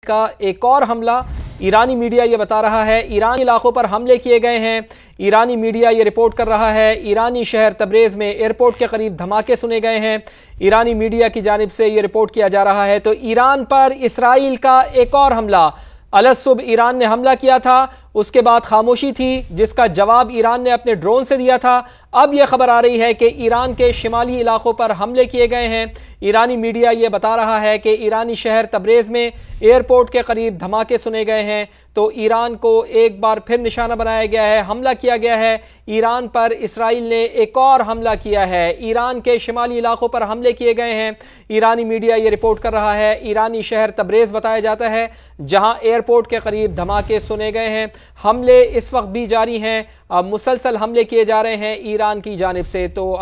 کا ایک اور حملہ ایرانی میڈیا یہ بتا رہا ہے ایرانی علاقوں پر حملے کیے گئے ہیں۔ ایرانی میڈیا یہ رپورٹ کر رہا ہے ایرانی شہر تبریز میں ایئرپورٹ کے قریب دھماکے سنے گئے ہیں۔ ایرانی میڈیا کی جانب سے یہ رپورٹ کیا جا رہا ہے تو ایران پر اسرائیل کا ایک اور حملہ۔ الصبح ایران نے حملہ کیا تھا، اس کے بعد خاموشی تھی جس کا جواب ایران نے اپنے ڈرون سے دیا تھا۔ اب یہ خبر آ رہی ہے کہ ایران کے شمالی علاقوں پر حملے کیے گئے ہیں۔ ایرانی میڈیا یہ بتا رہا ہے کہ ایرانی شہر تبریز میں ایئرپورٹ کے قریب دھماکے سنے گئے ہیں تو ایران کو ایک بار پھر نشانہ بنایا گیا ہے، حملہ کیا گیا ہے۔ ایران پر اسرائیل نے ایک اور حملہ کیا ہے، ایران کے شمالی علاقوں پر حملے کیے گئے ہیں۔ ایرانی میڈیا یہ رپورٹ کر رہا ہے ایرانی شہر تبریز بتایا جاتا ہے جہاں ایئرپورٹ کے قریب دھماکے سنے گئے ہیں۔ حملے اس وقت بھی جاری ہیں، مسلسل حملے کیے جا رہے ہیں ایران کی جانب سے۔ تو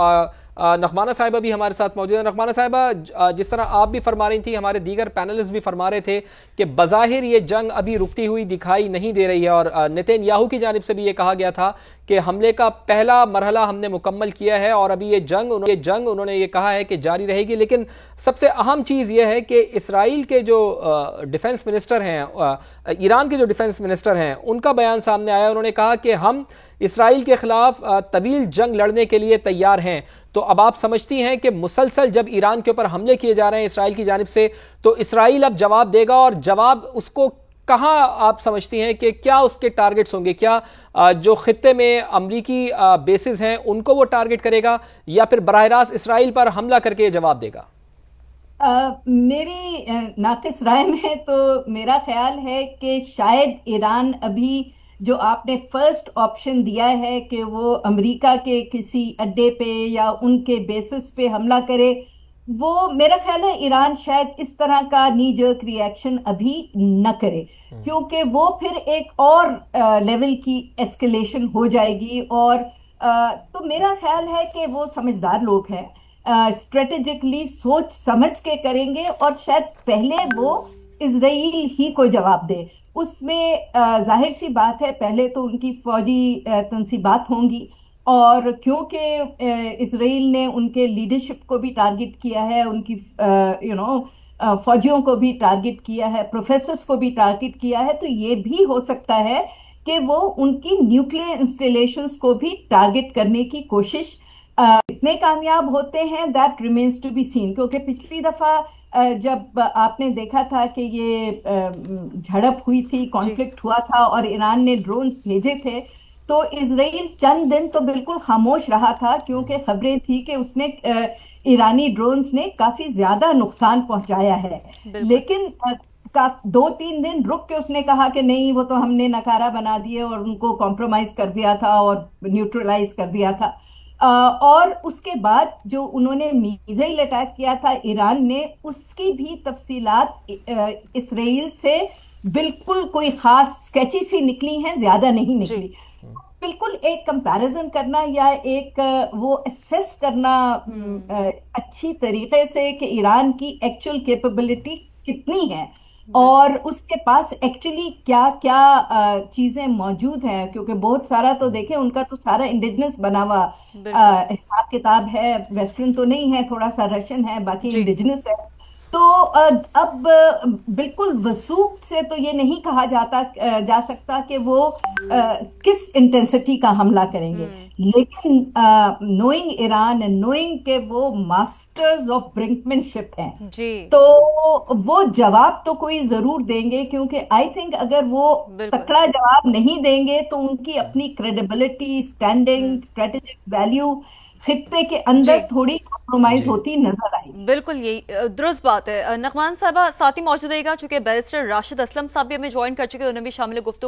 نغمانہ صاحبہ بھی ہمارے ساتھ موجود ہیں۔ نغمانہ صاحبہ، جس طرح آپ بھی فرما رہی تھی، ہمارے دیگر پینلسٹ بھی فرما رہے تھے کہ بظاہر یہ جنگ ابھی رکتی ہوئی دکھائی نہیں دے رہی ہے، اور نیتن یاہو کی جانب سے بھی یہ کہا گیا تھا کہ حملے کا پہلا مرحلہ ہم نے مکمل کیا ہے اور ابھی یہ جنگ انہوں نے یہ کہا ہے کہ جاری رہے گی۔ لیکن سب سے اہم چیز یہ ہے کہ اسرائیل کے جو ڈیفنس منسٹر ہیں، ایران کے جو ڈیفنس منسٹر ہیں، ان کا بیان سامنے آیا۔ انہوں نے کہا کہ ہم اسرائیل کے خلاف طویل جنگ لڑنے کے لیے تیار ہیں۔ تو اب آپ سمجھتی ہیں کہ مسلسل جب ایران کے اوپر حملے کیے جا رہے ہیں اسرائیل کی جانب سے تو اسرائیل اب جواب دے گا، اور جواب اس کو کہاں آپ سمجھتی ہیں کہ کیا اس کے ٹارگٹس ہوں گے؟ کیا جو خطے میں امریکی بیسز ہیں ان کو وہ ٹارگٹ کرے گا یا پھر براہ راست اسرائیل پر حملہ کر کے جواب دے گا؟ میری ناقص رائے میں تو میرا خیال ہے کہ شاید ایران ابھی جو آپ نے فرسٹ آپشن دیا ہے کہ وہ امریکہ کے کسی اڈے پہ یا ان کے بیسس پہ حملہ کرے، وہ میرا خیال ہے ایران شاید اس طرح کا نی جرک ری ایکشن ابھی نہ کرے، کیونکہ وہ پھر ایک اور لیول کی ایسکیلیشن ہو جائے گی۔ اور تو میرا خیال ہے کہ وہ سمجھدار لوگ ہیں، اسٹریٹجکلی سوچ سمجھ کے کریں گے، اور شاید پہلے وہ اسرائیل ہی کو جواب دے۔ اس میں ظاہر سی بات ہے پہلے تو ان کی فوجی تنصیبات ہوں گی، اور کیونکہ اسرائیل نے ان کے لیڈرشپ کو بھی ٹارگٹ کیا ہے، ان کی فوجیوں کو بھی ٹارگٹ کیا ہے، پروفیسرز کو بھی ٹارگٹ کیا ہے، تو یہ بھی ہو سکتا ہے کہ وہ ان کی نیوکلیئر انسٹالیشنز کو بھی ٹارگٹ کرنے کی کوشش اتنے کامیاب ہوتے ہیں that remains to be seen. کیونکہ پچھلی دفعہ جب آپ نے دیکھا تھا کہ یہ جھڑپ ہوئی تھی، کانفلکٹ ہوا تھا اور ایران نے ڈرونز بھیجے تھے، تو اسرائیل چند دن تو بالکل خاموش رہا تھا، کیونکہ خبریں تھی کہ اس نے ایرانی ڈرونز نے کافی زیادہ نقصان پہنچایا ہے۔ لیکن 2-3 دن رک کے اس نے کہا کہ نہیں، وہ تو ہم نے ناکارہ بنا دیے اور ان کو کمپرومائز کر دیا تھا اور نیوٹرلائز کر دیا تھا۔ اور اس کے بعد جو انہوں نے میزائل اٹیک کیا تھا ایران نے، اس کی بھی تفصیلات اسرائیل سے بالکل کوئی خاص سکیچی سی نکلی ہیں، زیادہ نہیں نکلی۔ بالکل ایک کمپیریزن کرنا یا ایک وہ اسیس کرنا اچھی طریقے سے کہ ایران کی ایکچوئل کیپیبلٹی کتنی ہے اور اس کے پاس ایکچولی کیا کیا چیزیں موجود ہیں، کیونکہ بہت سارا تو دیکھیں ان کا تو سارا انڈیجنس بنا ہوا حساب کتاب ہے، ویسٹرن تو نہیں ہے، تھوڑا سا رشین ہے، باقی انڈیجنس ہے۔ تو اب بالکل وثوق سے تو یہ نہیں کہا جا سکتا کہ وہ کس انٹینسٹی کا حملہ کریں گے، لیکن نوئنگ ایران اینڈ نوئنگ کہ وہ ماسٹرز آف برنکمین شپ ہیں، تو وہ جواب تو کوئی ضرور دیں گے، کیونکہ آئی تھنک اگر وہ تکڑا جواب نہیں دیں گے تو ان کی اپنی کریڈیبلٹی، اسٹینڈنگ، اسٹریٹجک ویلیو خطے کے اندر تھوڑی کمپرومائز ہوتی نظر آئی۔ بالکل یہی درست بات ہے۔ نغمان صاحبہ ساتھ ہی موجود رہے گا، چونکہ بیرسٹر راشد اسلم صاحب بھی ہمیں جوائن کر چکے، انہیں بھی شامل گفتگو